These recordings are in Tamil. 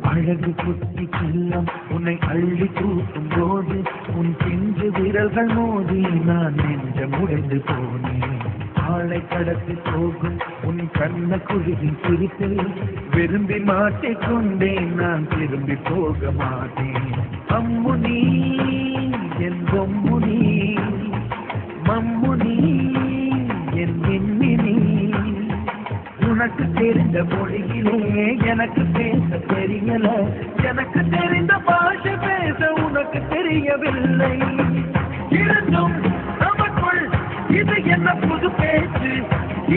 அழகு குட்டி செல்லம் உன்னை அள்ளி தூக்கும் போது உன் பிஞ்சு விரல்கள் மோதி நான் நெஞ்சம் உடைந்து போனேன். ஆளை கடத்தி போகும் உன் கண்ண குழியின் சிரிப்பில் விரும்பி மாட்டிக்கொண்டேன். நான் திரும்பி போக மாட்டேன். அம்முனி என் பொம்முனி, மம்முனி என் எண்ணினி, உனக்கு தெரிந்த மொழியிலே எனக்கு பேச தெரியல. எனக்கு தெரிந்த பாஷை பேச உனக்கு தெரியவில்லை. இருந்தும் நமக்குள் இது என்ன புது பேச்சு?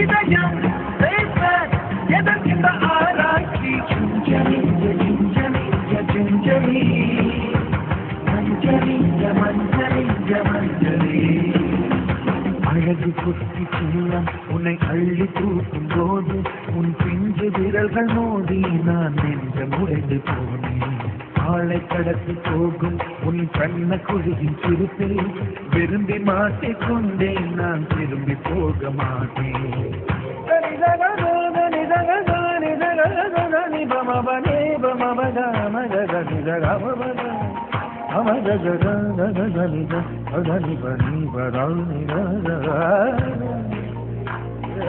இதயம் பேச எதற்கின்ற ஆராய்ச்சி? சுஞ்சலி சுஞ்சலி சுஞ்சலி மஞ்சளி மஞ்சளி மஞ்சளி. அழகு குட்டி செல்லம் உன்னை அள்ளி தூக்கும் போது உன் பிஞ்சு விரல்கள் மோதி நான் நெஞ்சம் உடைந்து போனேன். ஆளை கடத்தி போகும் உன் கண்ண குழியின் சிரிப்பில் விரும்பி மாட்டிக்கொண்டேன். நான் திரும்பி போக மாட்டேன்.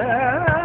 I'm